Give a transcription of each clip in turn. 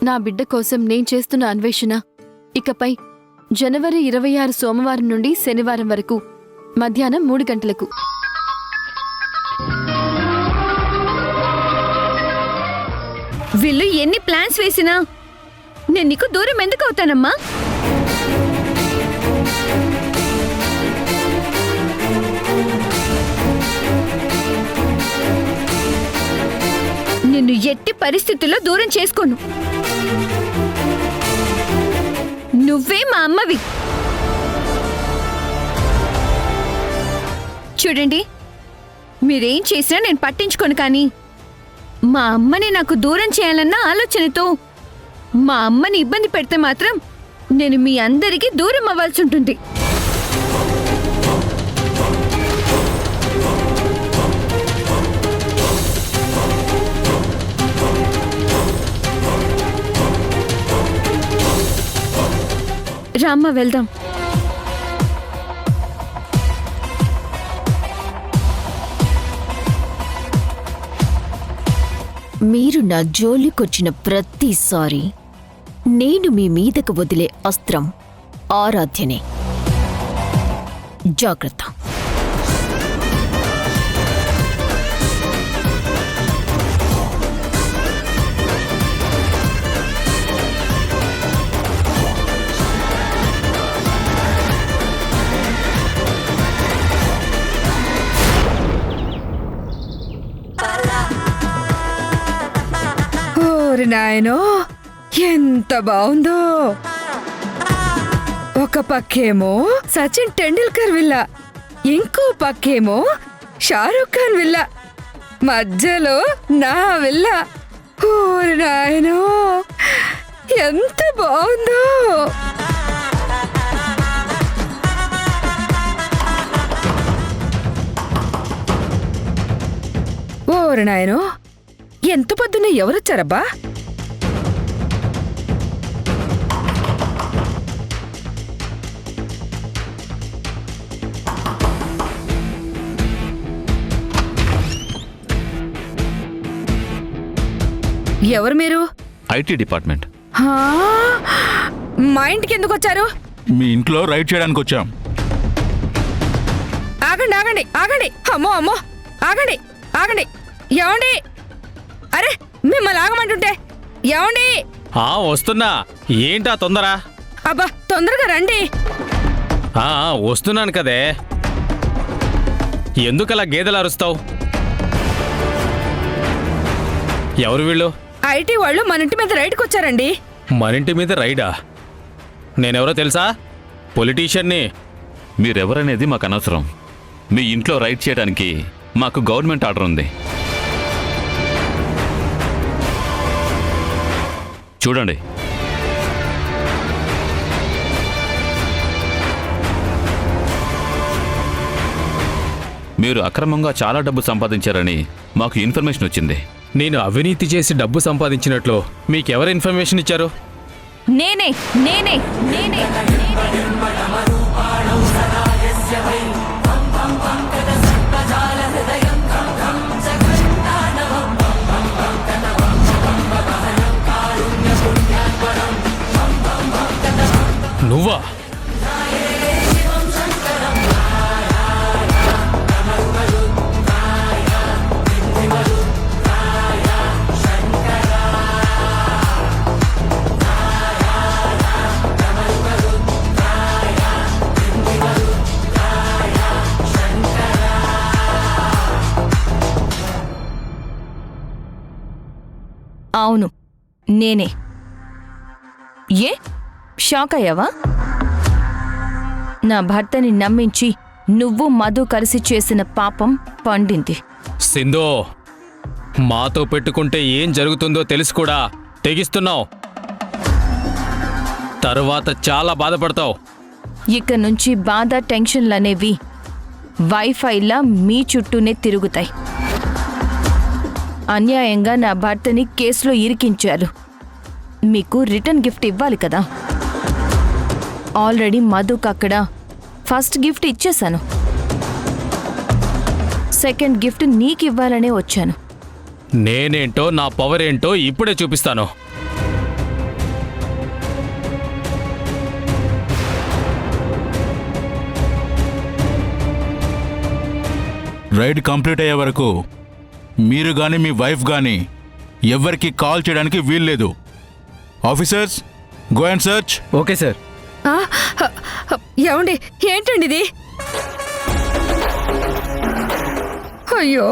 నా బిడ్డ కోసం నేను చేస్తున్న అన్వేషణ ఇకపై జనవరి 26 సోమవారం నుండి శనివారం వరకు మధ్యాహ్నం 3 గంటలకు. వీళ్ళు ఎన్ని ప్లాన్స్ వేసినా నేను నీకు దూరం ఎందుకు అవుతానమ్మా? నిన్ను ఎట్టి పరిస్థితుల్లో దూరం చేసుకోను. నువ్వే మా అమ్మవి. చూడండి, మీరేం చేసినా నేను పట్టించుకోను, కానీ మా అమ్మని నాకు దూరం చేయాలన్న ఆలోచనతో మా అమ్మని ఇబ్బంది పెడితే మాత్రం నేను మీ అందరికీ దూరం అవ్వాల్సి ఉంటుంది. రామ్మ, వెళ్దాం. మీరు నా జోలికొచ్చిన ప్రతిసారి నేను మీ మీదకు వదిలే అస్త్రం ఆరాధ్యనే. జాగ్రత్త. నాయనో, ఎంత బాగుందో! ఒక పక్కేమో సచిన్ టెండూల్కర్ విల్లా, ఇంకో పక్కేమో షారూక్ ఖాన్ విల్లా, మధ్యలో నా విల్లా. ఓరి నాయనో, ఎంత బాగుందో! ఓరి నాయనో, ఎంత పొద్దున్న ఎవరొచ్చారబ్బా? ఎవరు మీరు? IT department. మా ఇంటికి ఎందుకు వచ్చారు? మీ ఇంట్లో రైడ్ చేయడానికి వచ్చాం. ఆగండి ఆగండి ఆగండి! అమ్మో అమ్మో, ఆగండి ఆగండి! ఏమండి? అరే, మిమ్మల్ని ఆగమంటుంటే! ఏమండి? వస్తున్నా. ఏంటా తొందర? అబ్బా, తొందరగా రండి. వస్తున్నాను కదే. ఎందుకలా గేదెలు అరుస్తావు? ఎవరు వీళ్ళు? ఐటీ వాళ్ళు మన ఇంటి మీద రైడ్కి వచ్చారండి. మనింటి మీద రైడా? నేనెవరో తెలుసా? పొలిటీషియన్ని. మీరెవరనేది మాకు అనవసరం. మీ ఇంట్లో రైడ్ చేయడానికి మాకు గవర్నమెంట్ ఆర్డర్ ఉంది. చూడండి, మీరు అక్రమంగా చాలా డబ్బు సంపాదించారని మాకు ఇన్ఫర్మేషన్ వచ్చింది. నేను అవినీతి చేసి డబ్బు సంపాదించినట్లు మీకెవరు ఇన్ఫర్మేషన్ ఇచ్చారు? నేనే నేనే నేనే నువ్వా? అవును, నేనే. ఏ షాక్ అయ్యావా? నా భర్తని నమ్మించి నువ్వు మధు కలిసి చేసిన పాపం పండింది. సింధు, మాతో పెట్టుకుంటే ఏం జరుగుతుందో తెలిసి కూడా తెగిస్తున్నావు. తరువాత చాలా బాధపడతావు. ఇక నుంచి బాధ, టెన్షన్లనేవి వైఫైలా మీ చుట్టూనే తిరుగుతాయి. అన్యాయంగా నా భర్తని కేసులో ఇరికించారు. మీకు రిటర్న్ గిఫ్ట్ ఇవ్వాలి కదా. ఆల్రెడీ మధుకు అక్కడ ఫస్ట్ గిఫ్ట్ ఇచ్చేశాను. సెకండ్ గిఫ్ట్ నీకు ఇవ్వాలనే వచ్చాను. నేనేంటో, నా పవర్ ఏంటో ఇప్పుడే చూపిస్తాను. రైడ్ కంప్లీట్ అయ్యే వరకు మీరు కానీ మీ వైఫ్ కానీ ఎవరికి కాల్ చేయడానికి వీల్లేదు. Officers, go and search. Okay sir. ఆ, ఏమండి ఏంటండి ఇది? అయ్యో,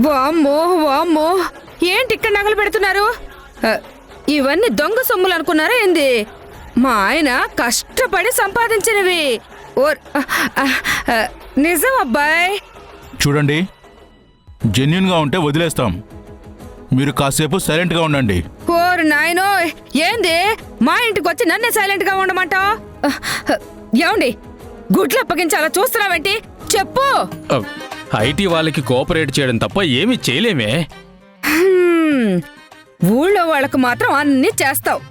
వామ్మో వామ్మో, ఏంటి ఇక్కడ నగలు పెడుతున్నారు? ఇవన్నీ దొంగ సొమ్ములు అనుకున్నారా ఏంది? మా ఆయన కష్టపడి సంపాదించినవి. నిజం అబ్బాయ్. చూడండి, జెన్యున్గా ఉంటే వదిలేస్తాం. మీరు కాసేపు సైలెంట్గా ఉండండి. ఓరు నాయనో, ఏంది మా ఇంటికి వచ్చి నన్నే సైలెంట్ గా ఉండమంటావు? ఏమండి, గుడ్లు అప్పగించాలా చూస్తున్నావేంటి? చెప్పు. ఐటీ వాళ్ళకి కోఆపరేట్ చేయడం తప్ప ఏమీ చేయలేమే. ఊళ్ళో వాళ్ళకు మాత్రం అన్ని చేస్తావు,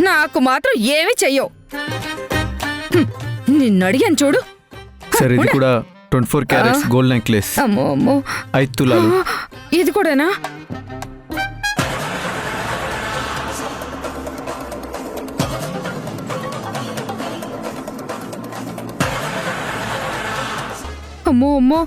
నాకు మాత్రం ఏమీ చెయ్యవు. నిన్ను అడిగాను చూడు. సార్ ఇది కూడా 24 క్యారెట్స్ గోల్డ్ నెక్లెస్, అమ్మో అమ్మో, 5 తులాలు. ఇది కూడానా? అమ్మో అమ్మో,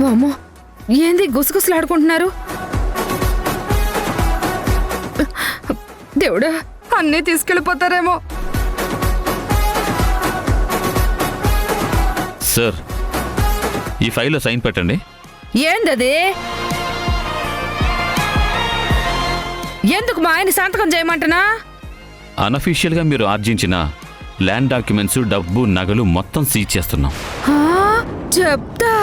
వామ్మో, ఏంది గుసగుసలాడుకుంటున్నారు? దేవుడా, అన్నీ తీసుకెళ్ళిపోతారేమో. సార్, ఈ ఫైల్లో సైన్ పెట్టండి. ఏందది? ఎందుకు మా ఆయన సంతకం చేయమంటనా? అనఫీషియల్గా మీరు ఆర్జించిన ల్యాండ్ డాక్యుమెంట్స్, డబ్బు, నగలు మొత్తం సీజ్ చేస్తున్నాం. చెప్తా.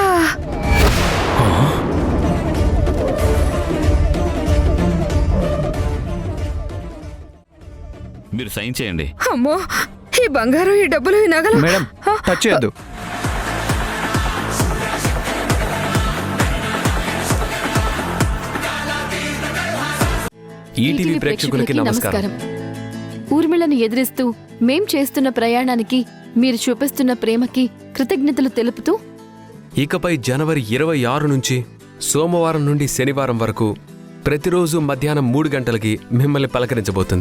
మీరు సైన్ చేయండి. అమ్మో, ఈ బంగారం, ఈ డబ్బులు, ఈ నగలు. మేడం టచ్ చేయొద్దు. ఈటీవీ ప్రేక్షకులకి నమస్కారం. ఊర్మిళను ఎదిరిస్తూ మేం చేస్తున్న ప్రయాణానికి మీరు చూపిస్తున్న ప్రేమకి కృతజ్ఞతలు తెలుపుతూ ఇకపై జనవరి 26 నుంచి సోమవారం నుండి శనివారం వరకు ప్రతిరోజు మధ్యాహ్నం 3 గంటలకి మిమ్మల్ని పలకరించబోతుంది.